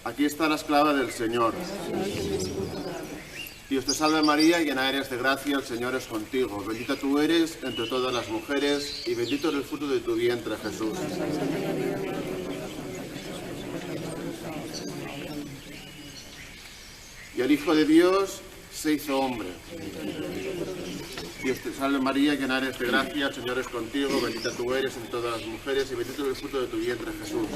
Aquí está la esclava del Señor. Dios te salve María, llena eres de gracia, el Señor es contigo. Bendita tú eres entre todas las mujeres y bendito es el fruto de tu vientre, Jesús. Y el Hijo de Dios se hizo hombre. Dios te salve María, llena eres de gracia, el Señor es contigo, bendita tú eres entre todas las mujeres y bendito es el fruto de tu vientre, Jesús.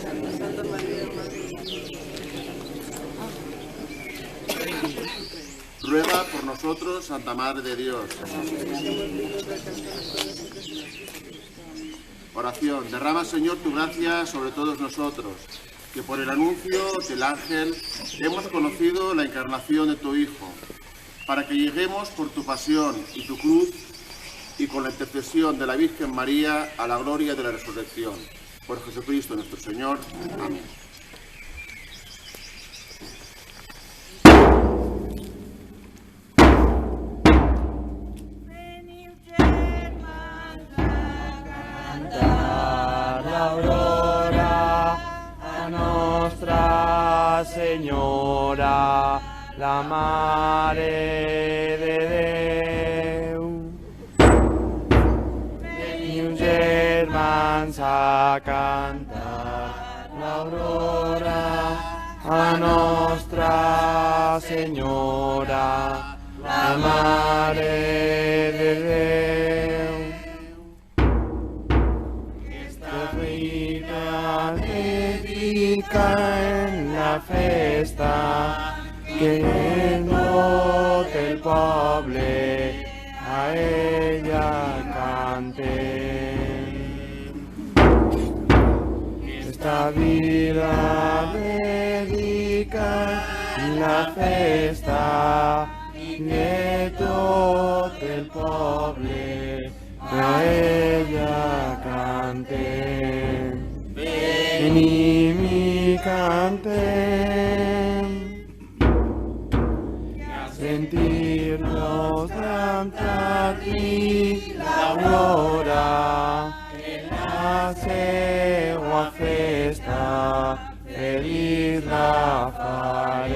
Ruega por nosotros, Santa Madre de Dios. Oración. Derrama, Señor, tu gracia sobre todos nosotros, que por el anuncio del ángel hemos conocido la encarnación de tu Hijo, para que lleguemos por tu pasión y tu cruz y con la intercesión de la Virgen María a la gloria de la resurrección. Por Jesucristo nuestro Señor. Amén. Senyora, la Mare de Déu. Veniu, germans, a cantar l'aurora a Nostra Senyora, la Mare de Déu. Esta feina dedica en la festa que tot el poble a ella cante. Esta vida dedica la festa que tot el poble a ella cante. Venim i cantem, sentir-nos cantar-li l'aurora en la seua festa, feliç la farem.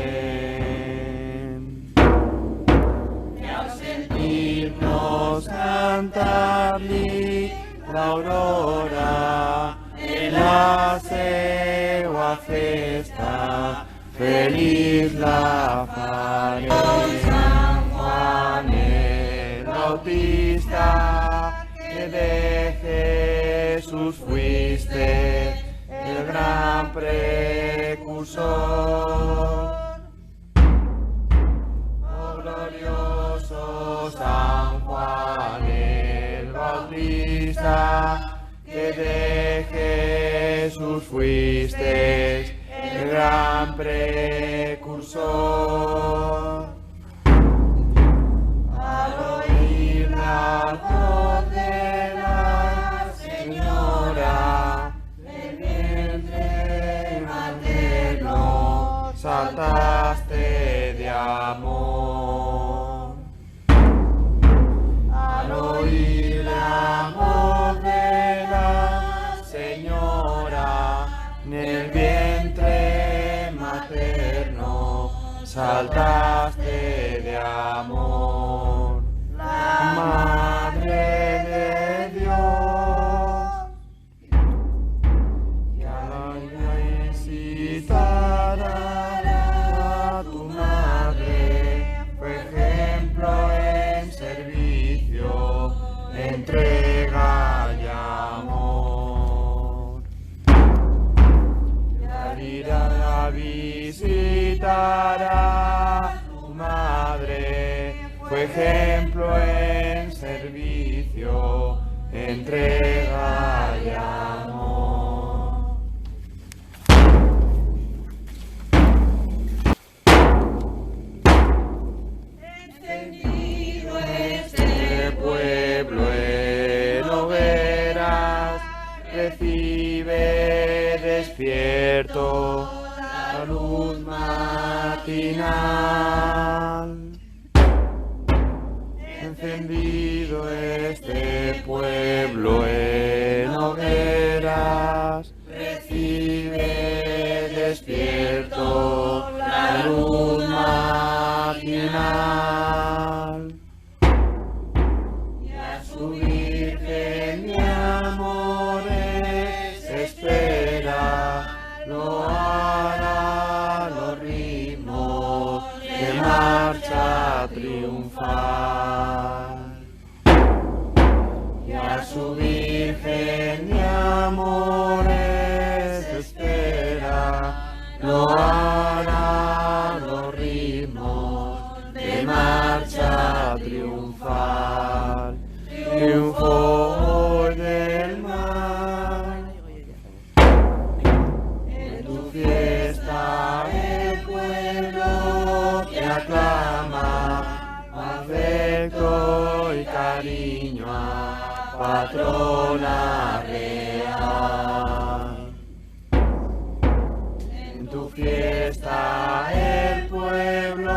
I al sentir-nos cantar-li l'aurora en la seua festa, feliz la farem. San Juan el Bautista, que de Jesús fuiste el gran precursor. Oh glorioso San Juan el Bautista, que de Jesús fuiste el gran precursor. Al oír la voz de la Señora del vientre materno, saltaste de amor. Al oír la voz de la Señora en el vientre materno, saltaste de amor. La Madre de Dios, ya la incitará a tu madre, fue ejemplo en servicio, entrega y amor. Ya la visitará tu madre, fue ejemplo en servicio, entrega y amor. Encendido este pueblo en hogueras, recibe despierto la luz matinal. encendido este pueblo en hogueras, recibe despierto la luz matinal. Y a su Virgen de amores espera, lo hará los ritmos de marcha triunfal. Y a su Virgen de amores espera, lo hará los ritmos de marcha triunfal. Triunfo hoy del mal. En tu fiesta el pueblo te aclama, afecto y cariño a patrona real. En tu fiesta el pueblo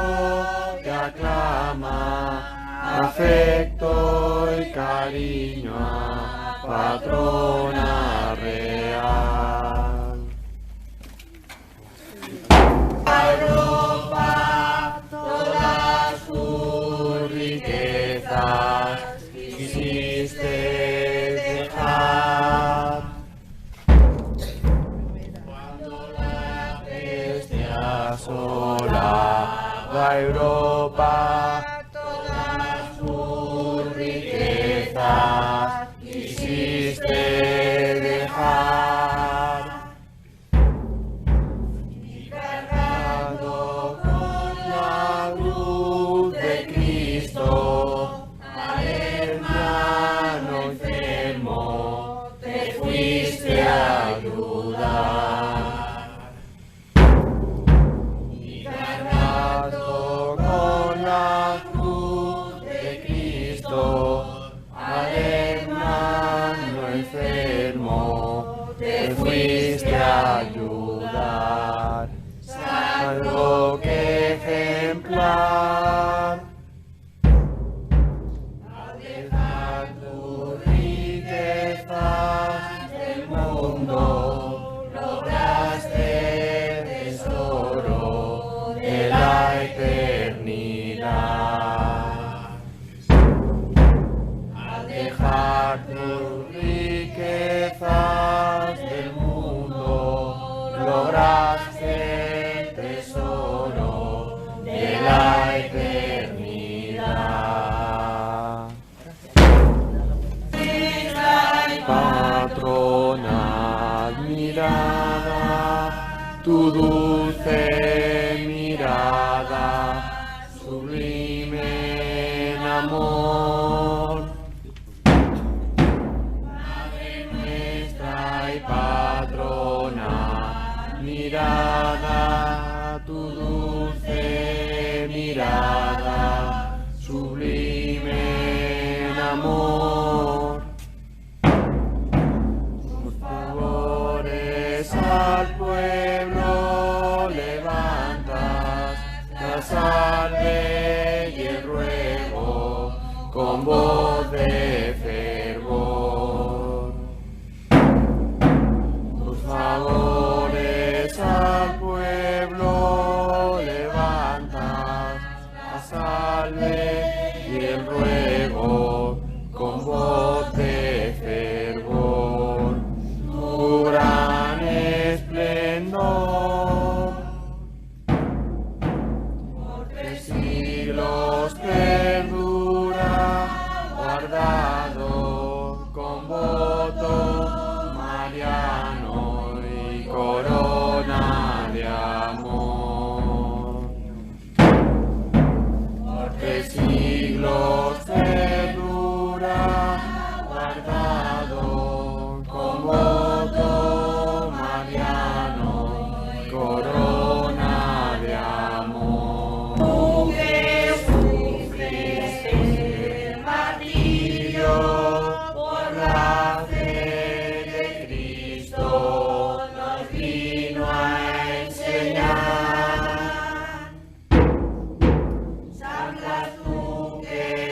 te aclama, afecto y cariño a patrona real. Europa, todas sus riquezas quisiste dejar. Cuando la peste asolaba Europa, todas sus riquezas quisiste dejar. Y cargado con la cruz de Cristo, al hermano enfermo te fuiste a ayudar. Y cargado con la cruz de Cristo, al hermano enfermo te fuiste a ayudar. Santo que ejemplar, al dejar tus riquezas del mundo, lograste tesoro de la eternidad. Al dejar tus riquezas del mundo, lograste tesoro de la eternidad. Patrona admirada, tu dulce mirada, sublime en amor. Madre nuestra y patrona mirada, tu dulce mirada, sublime en amor. Tus favores al pueblo levantas, la salve y el ruego con voz de fervor. Tus favores al pueblo levantas, la salve y el ruego con voz de fervor. Tu gran esplendor por 3 siglos perdura, guardado con voto mariano y corona de amor. Por 3 siglos perdura, guardado con voto mariano y corona de amor. Tú que sufriste el martirio por la fe de Cristo, nos vino a enseñar. Sangras tú que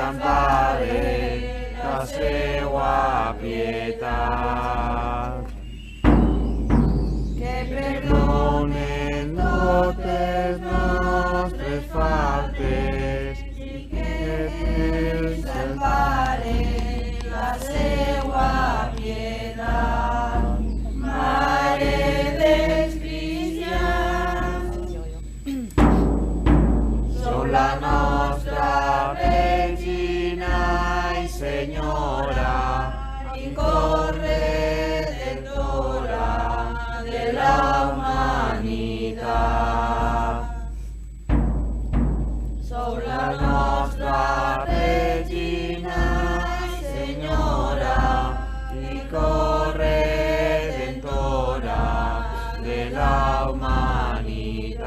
Pare la seua pietat, que perdonen totes nostres faltes i que Déu se'n pare la seua pietat. Mare dels cristians, sou la nostra regina i senyora, i corredentora de la humanitat. Sou la nostra regina i senyora, i corredentora de la humanitat.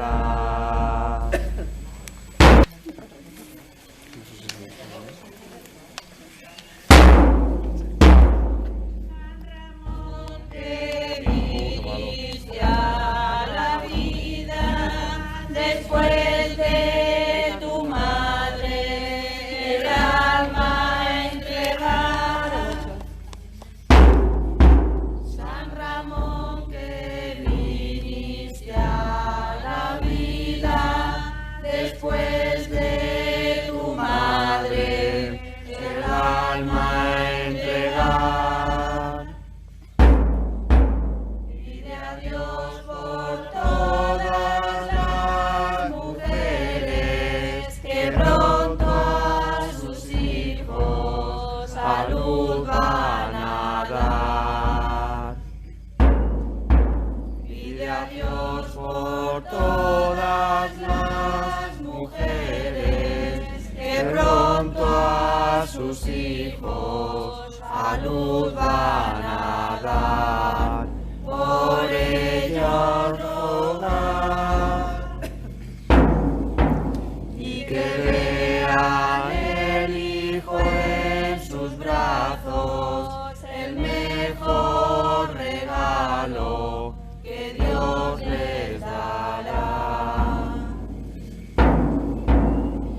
Que viniste a la vida después de tu madre, el alma entregada. San Ramón, que viniste a la vida después de tu madre, el alma entregada. Pide a Dios por todas las mujeres que pronto a sus hijos salud van a dar. Pide a Dios por todas las mujeres que pronto a sus hijos salud van a dar. Por ellas rogar, y que vean el Hijo en sus brazos, el mejor regalo que Dios les dará.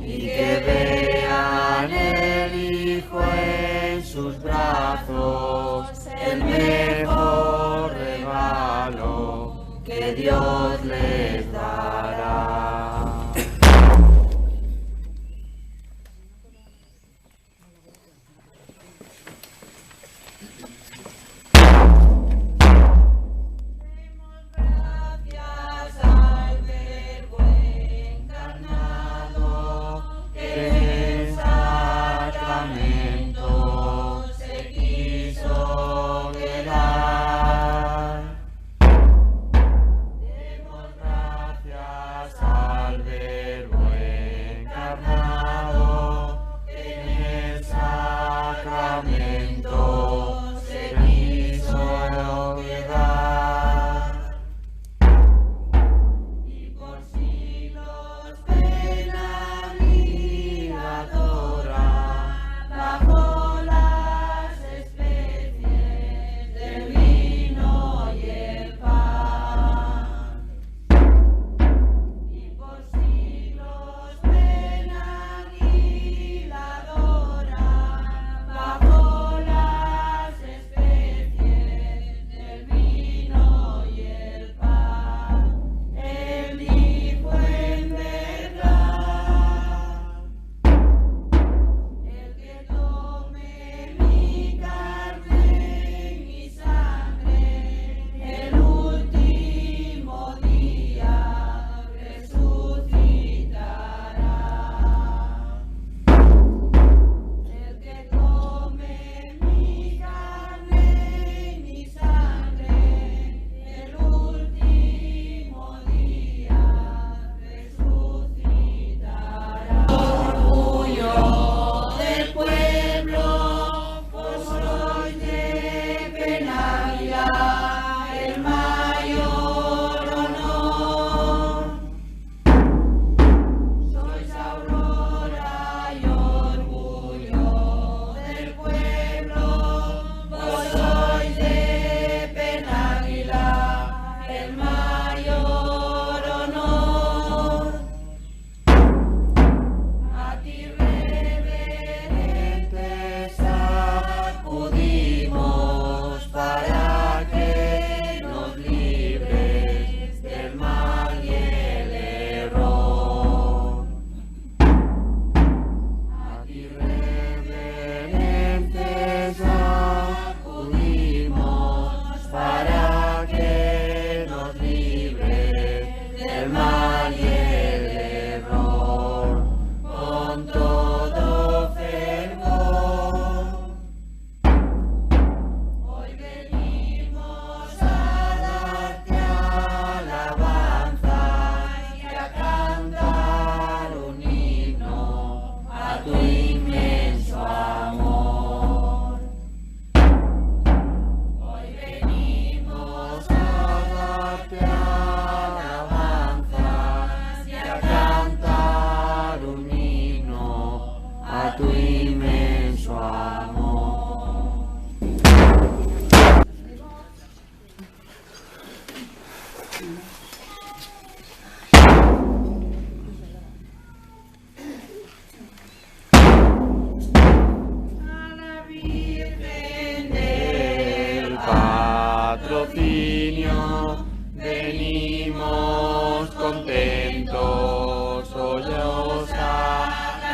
Y que vean el Hijo en sus brazos, el mejor regalo que Dios les dará. Gracias al Verbo encarnado que en el sacramento se quiso quedar. Demos gracias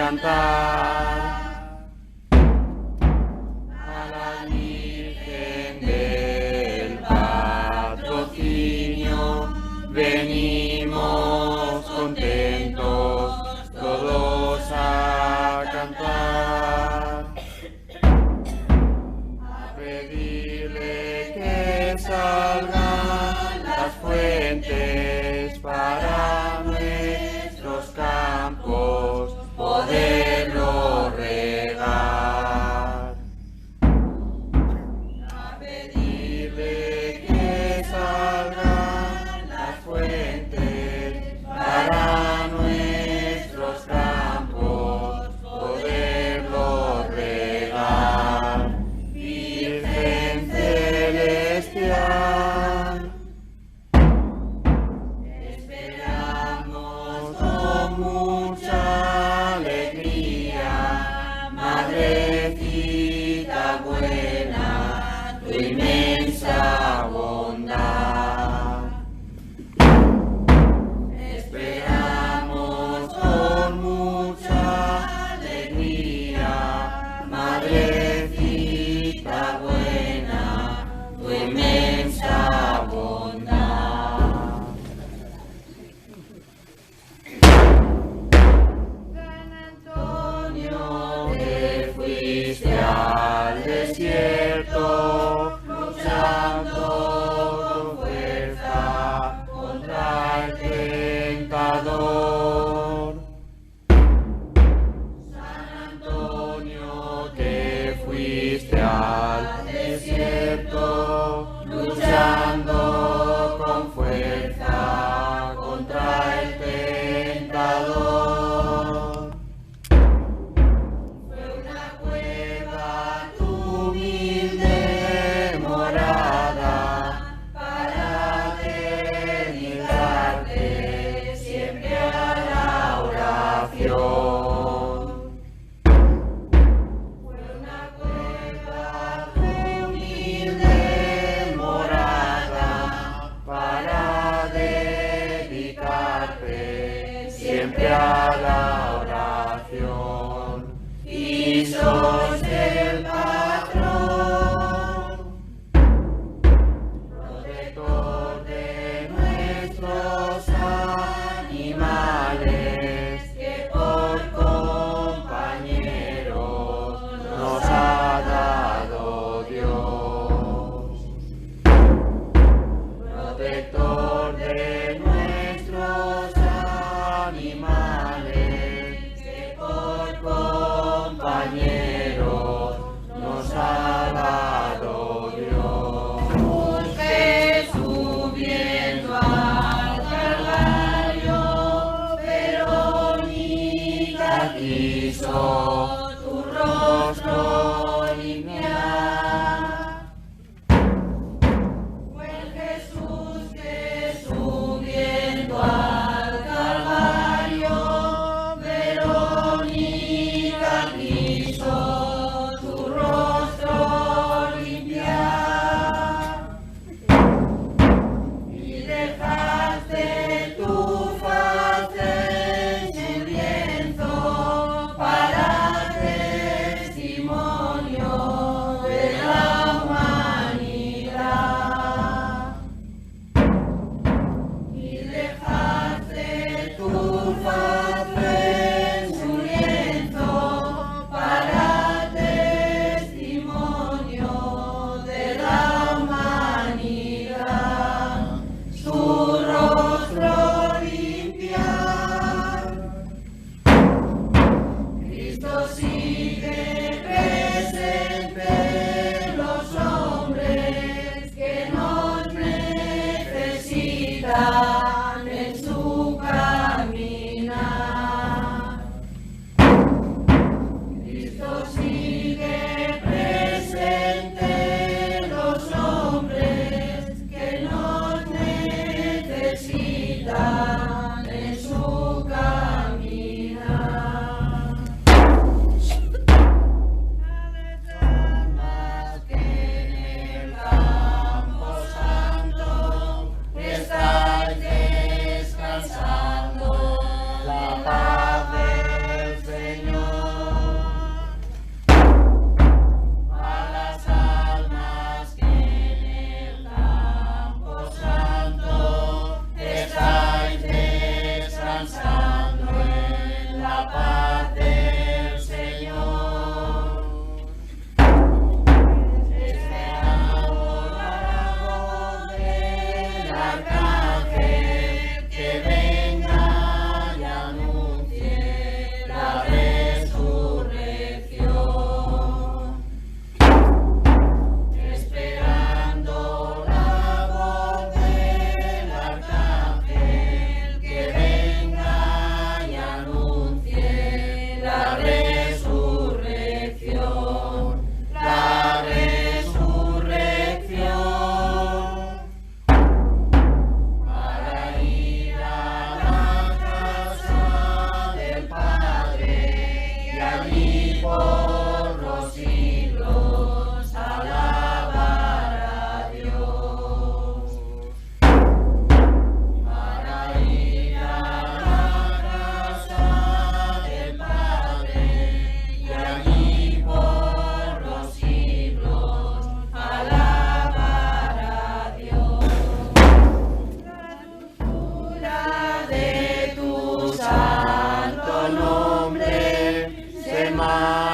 cantar. A la Virgen del Patrocinio venimos contentos todos a cantar, a pedirle que salgan las fuentes para nuestros campos poderlo regar. A pedirle que salgan las fuentes para nuestros campos poderlo regar. Virgen celestial, esperamos con mucha alegría, Madrecita buena, tu inmensa bondad. Esperamos con mucha alegría, Madrecita buena, tu inmensa bondad. San Antonio, te fuiste al desierto, luchando con fuerza contra el tentador. San Antonio, te fuiste al desierto, luchando con fuerza contra el tentador. Fue una cueva tu humilde morada para dedicarte siempre a la oración. Fue una cueva tu humilde morada para dedicarte siempre a la oración. Y sos el patrón, protector de nuestros animales, que por compañeros nos ha dado Dios. Protector de nuestros animales, que por compañeros nos ha dado Dios. Jesús subiendo al Calvario, Verónica quiso tu rostro limpiar. Fue el Jesús que subiendo al Calvario, Verónica quiso tu rostro limpiar. Y dejaste tu faz en su lienzo para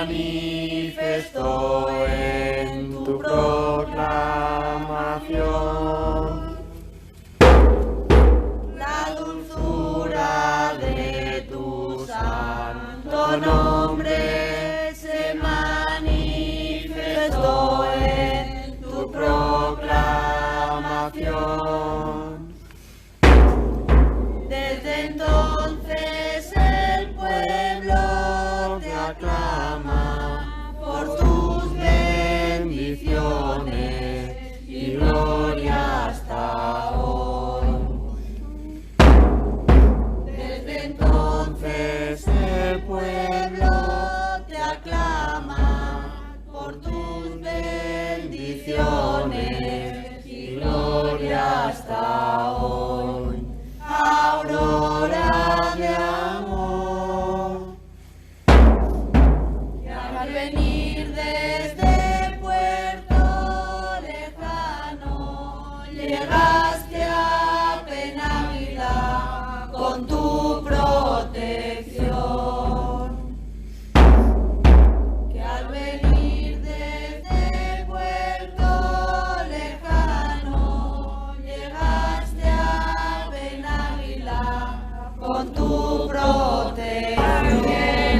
manifestó en tu proclamación. La dulzura de tu santo nombre se manifestó en tu proclamación. Desde entonces el pueblo te aclama por tus bendiciones y gloria hasta hoy. Desde entonces el pueblo te aclama por tus bendiciones y gloria hasta hoy. Aurora de amor, que al venir desde puerto lejano llegaste a Penávila con tu protección. Que al venir desde puerto lejano llegaste a Penávila con tu protección.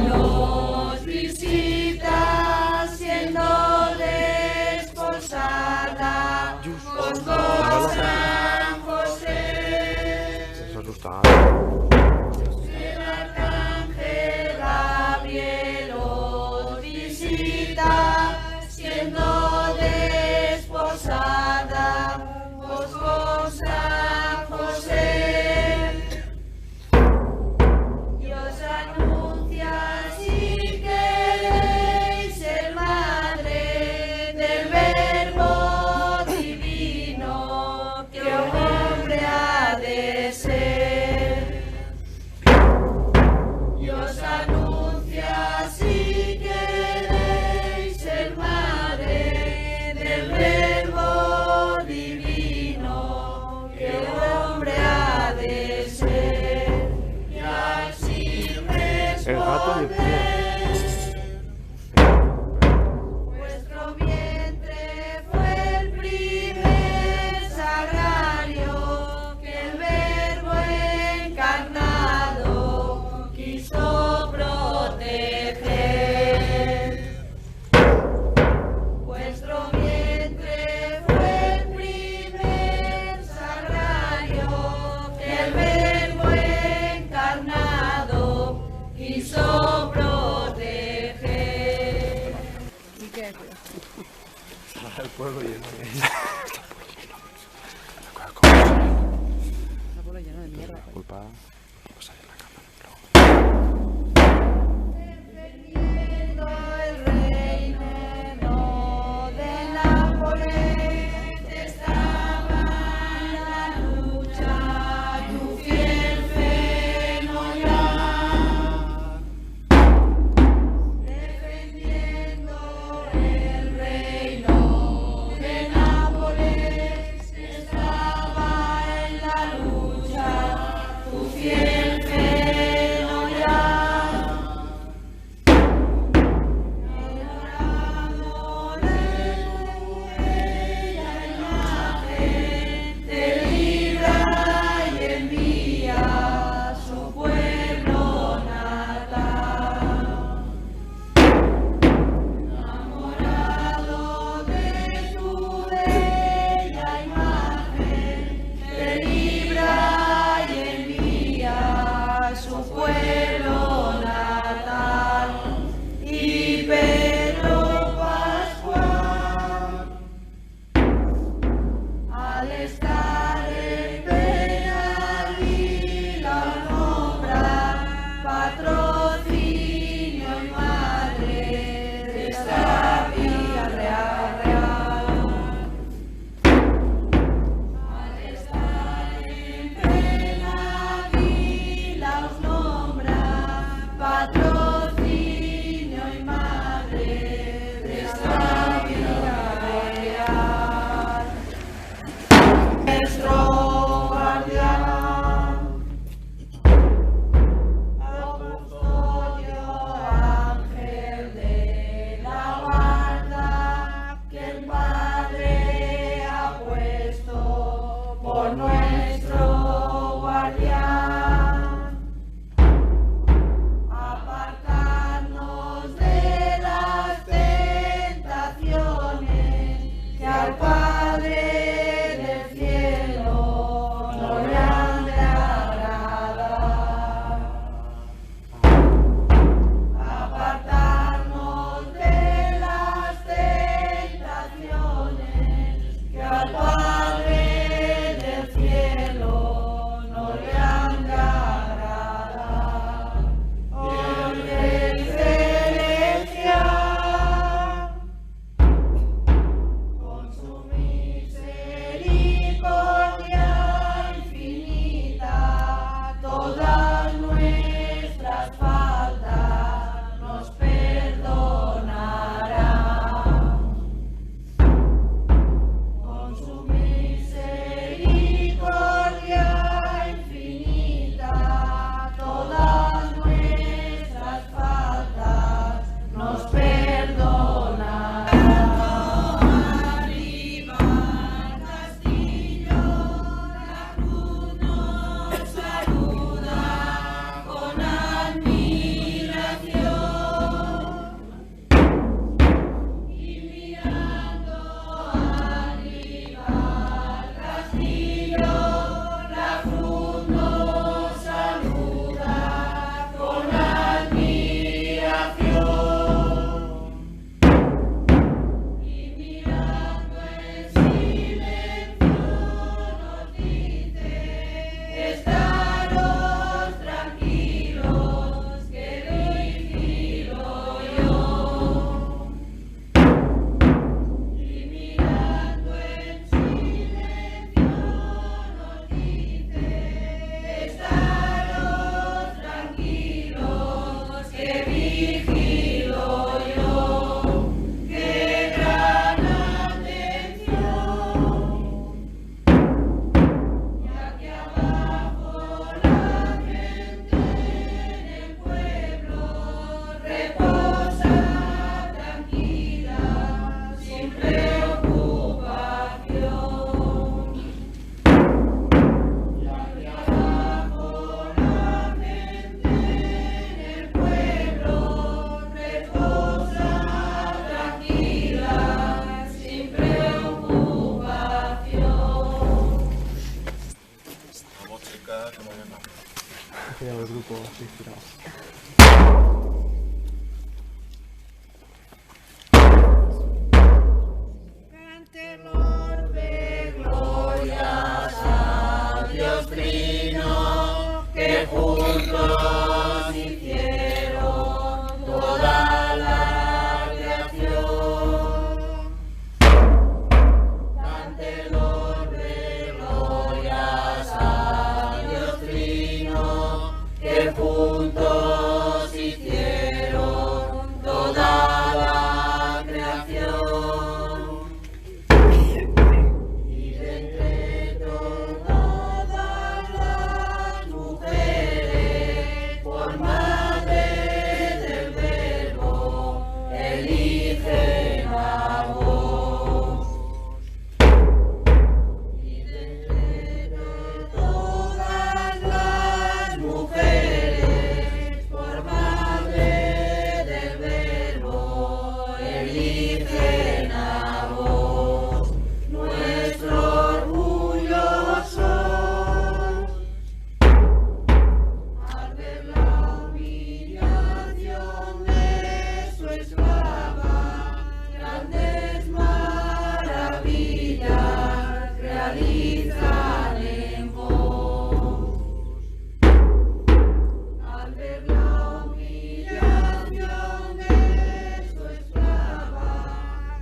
Nos visitas siendo desposada con San José. El arcángel Gabriel os visita siendo desposada con San José. Dios anuncia si queréis ser madre del Verbo divino que hombre ha de ser. Dios anuncia si queréis ser madre del Verbo divino que hombre ha de ser. Y así respondéis. Vuestro vientre fue el primer sagrario que el Verbo encarnado quiso proteger. Vuestro vientre fue el primer sagrario que el Verbo encarnado quiso proteger. El pueblo lleno de... Culpa. Defendiendo el reino de Nápoles, estaba en la lucha tu fiel fe no ya. Defendiendo el reino de Nápoles, estaba en la lucha tu fiel pulpo inspirado. Cante l'orbe, glorias a Dios Trino, que juntos hicieron toda la creación. Cante l'orbe, glorias a Dios Trino, que juntos hicieron toda la creación.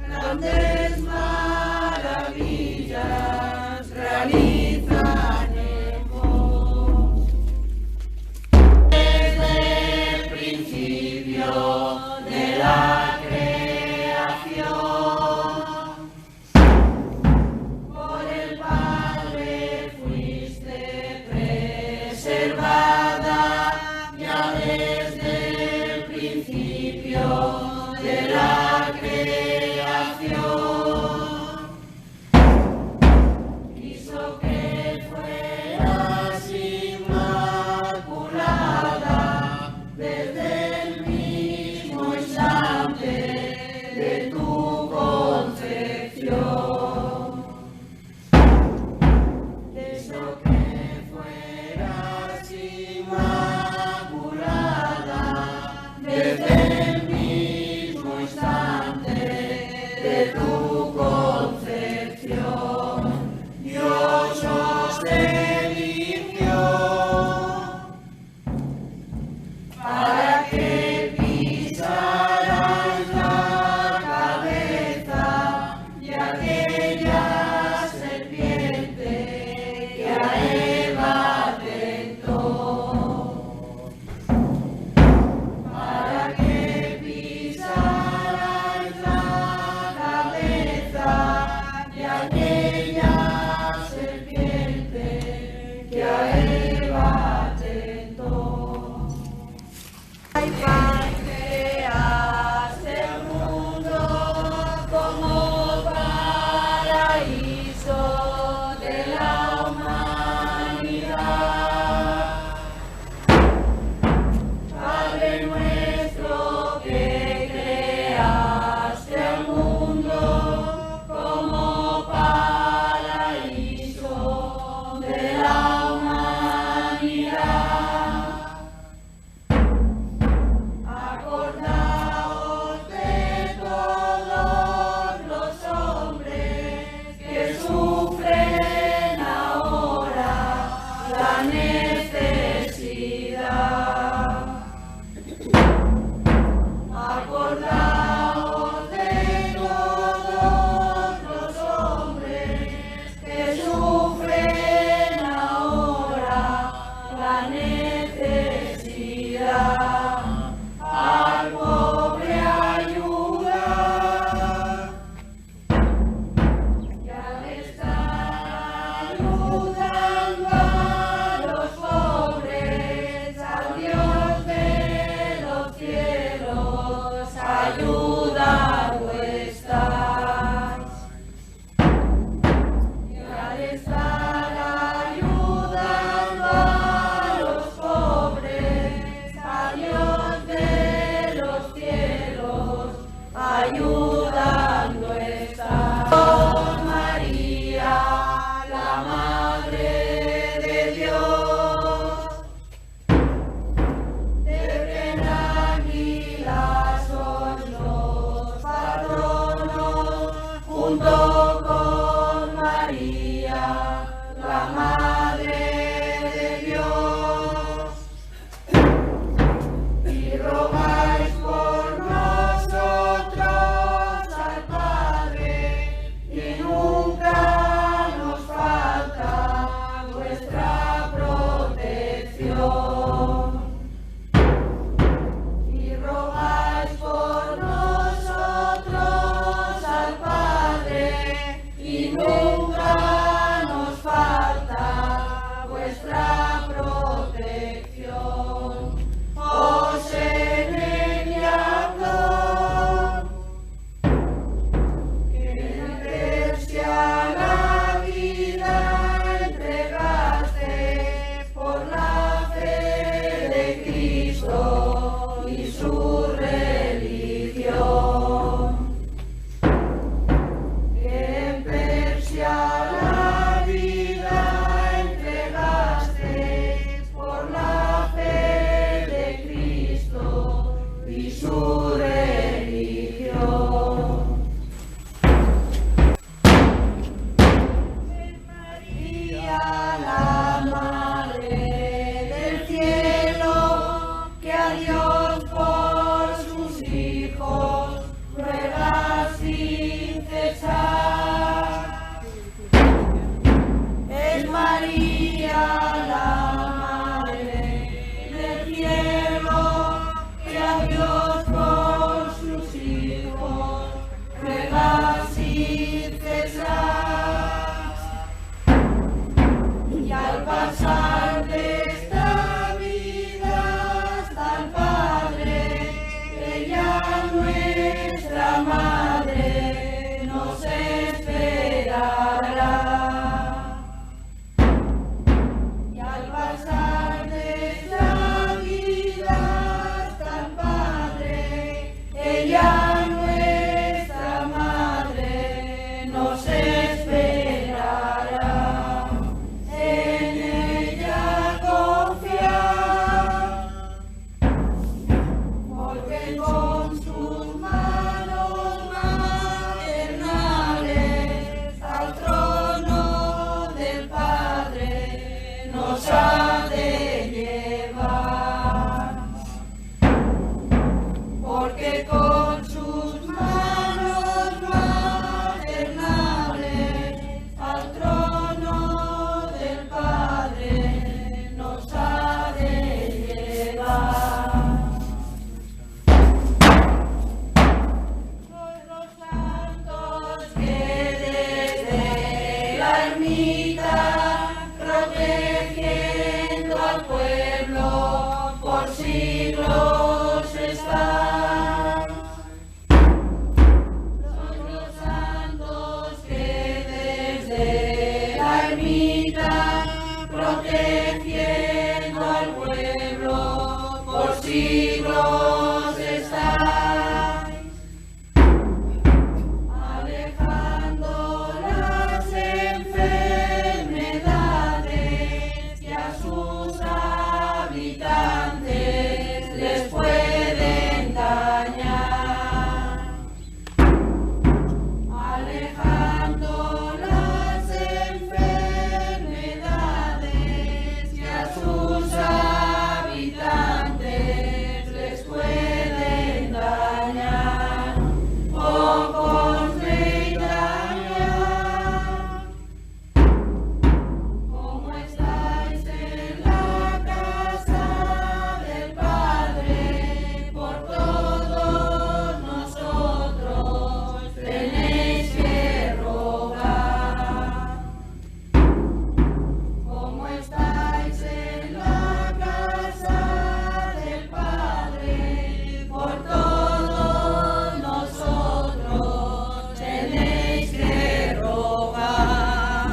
Grandes maravillas realizan en vos. Desde el principio de la creación, por el Padre fuiste preservada ya desde el principio de la creación. Quiso que fueras inmaculada desde el mismo instante de tu concepción. Quiso que fueras inmaculada desde el mismo instante de tu concepción. Dios os eligió para que pisarais la cabeza de aquella serpiente que a Eva tentó. Para que pisarais la cabeza de aquella serpiente que a Eva tentó. Ay, Padre, creaste el mundo como paraíso de la humanidad. Padre nuestro que creaste el mundo como paraíso de la humanidad. su religión. María, la Madre del Cielo, que a Dios por sus hijos ruega sin cesar. Es María, la Madre del Cielo, que a Dios por sus hijos ruega sin cesar. Y al pasar de esta vida hasta el Padre, ella, nuestra Madre, nos esperará. Y al pasar de esta vida hasta el Padre, ella, nuestra Madre, nos esperará. En ella confiar, porque con sus manos maternales al trono del Padre nos ha de llevar. Porque con sus manos maternales al trono del Padre nos ha de llevar. Sois los santos que desde la ermita, protegiendo al pueblo por siglos están. Son los santos que desde la ermita, protegiendo al pueblo por siglos están. Alejando las enfermedades que a sus habitantes les pueden dañar. Alejando las enfermedades que a sus habitantes les pueden dañar. Pocos me engañan. ¿Cómo estáis en la casa del Padre? Por todos nosotros tenéis que rogar. ¿Cómo estáis en la casa del Padre? Por todos nosotros tenéis que rogar.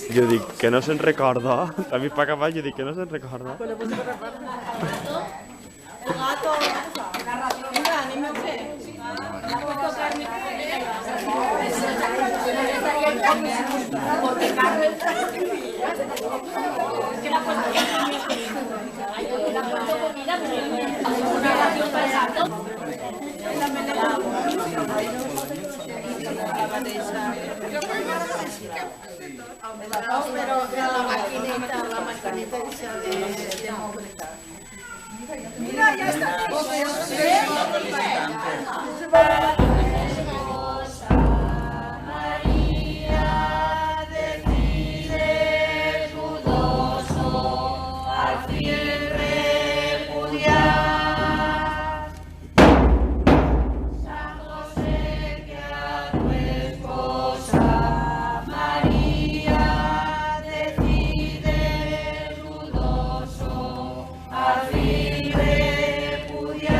Jo dic que no se'n recorda. A mi pa acabar jo dic que no se'n recorda. El gato. Mira, anime usted. Porque Carmen. Que la puesto comida, pero una ración para el gato. Pero la maquinita esa de movilidad. Mira, ya está. María decide dudoso al fin repudiar. San José, que a tu esposa María decide dudoso al fin repudiar.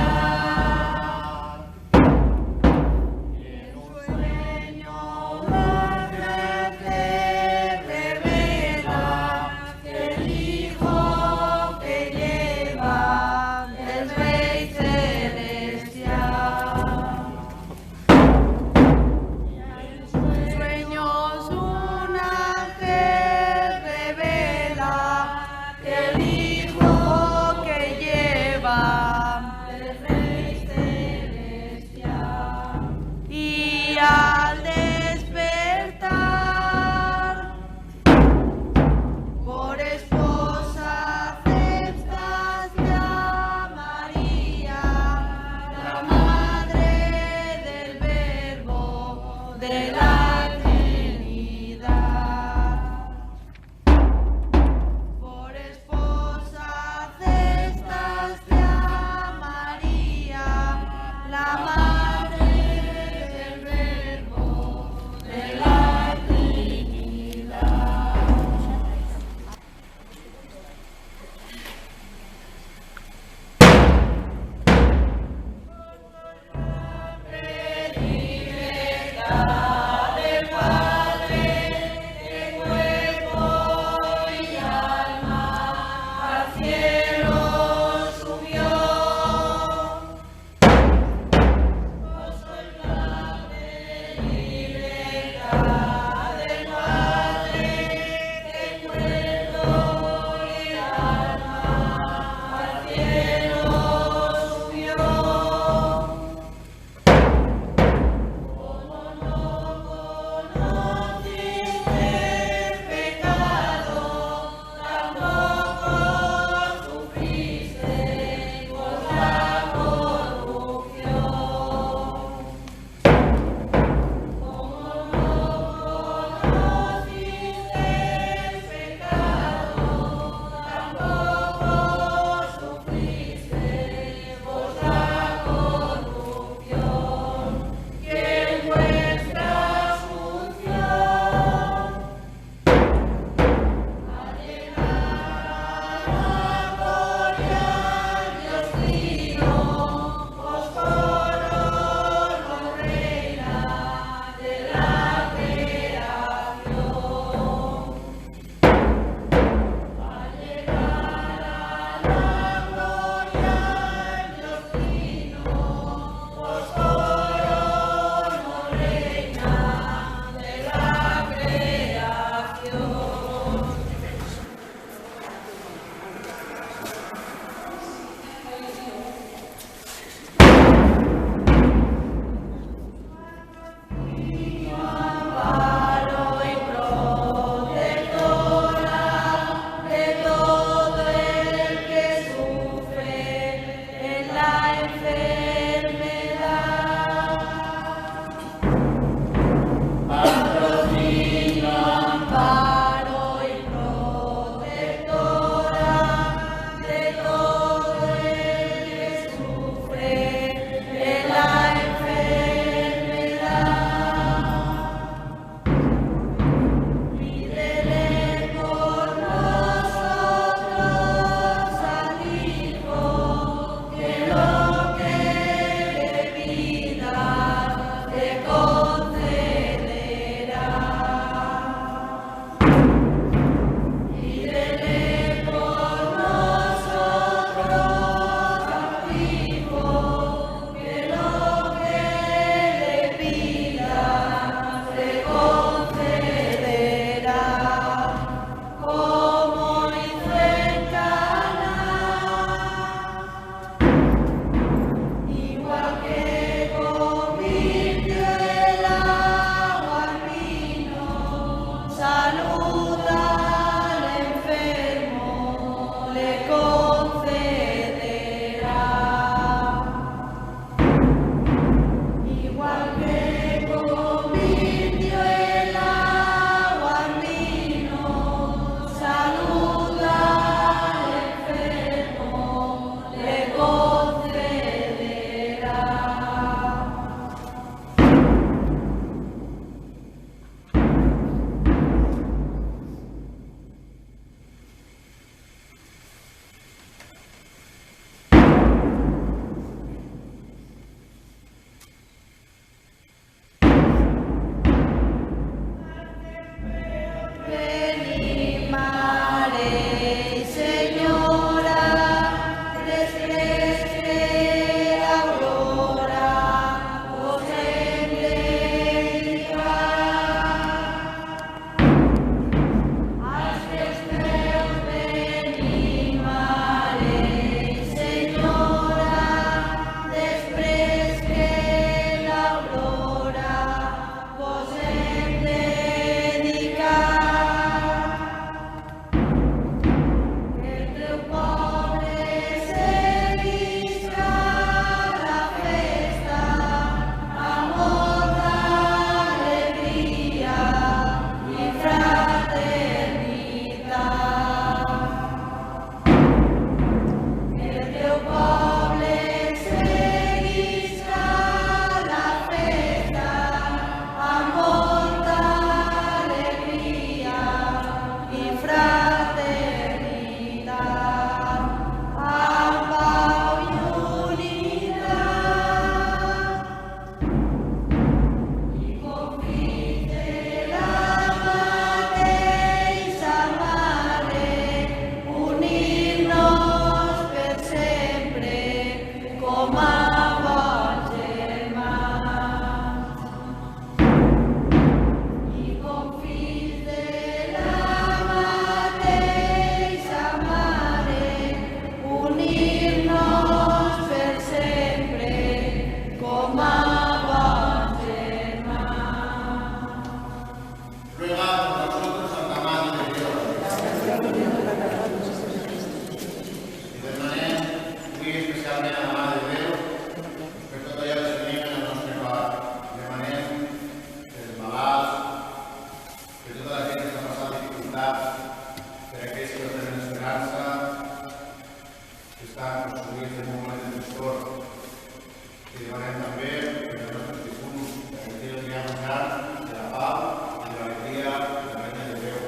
I demanem també que els nostres difunts el dia de la pau, de l'alegria, de la reina de Déu.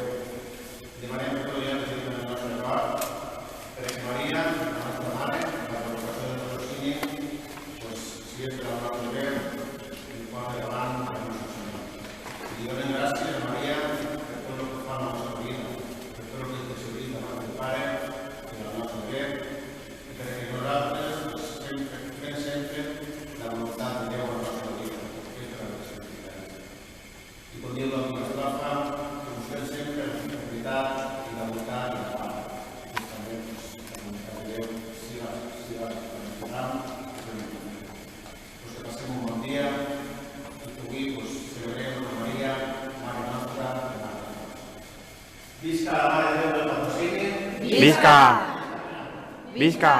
Demanem que tot el dia del nostre cor, perquè Maria, la nostra mare, la vocació del patrocini, si és per la nostra Déu, i posa davant del nostre Senyor. I donem gràcies a Maria per tot el que fa a la nostra vida, per tot el que és servit davant del Pare i de la nostra Déu, i perquè nosaltres fem sempre la voluntat de Déu a la nostra vida. Aquesta és la santificació. I com diu l'Autor Estrofa, que busquem sempre la tranquil·litat i la voluntat de la pau. Justament, la voluntat de Déu siga planificant. Que passem un bon dia i que avui celebrem la Maria, Mare Nostra, de Mare de Déu. Visca la Mare de Déu del Patrocini! Visca! Visca!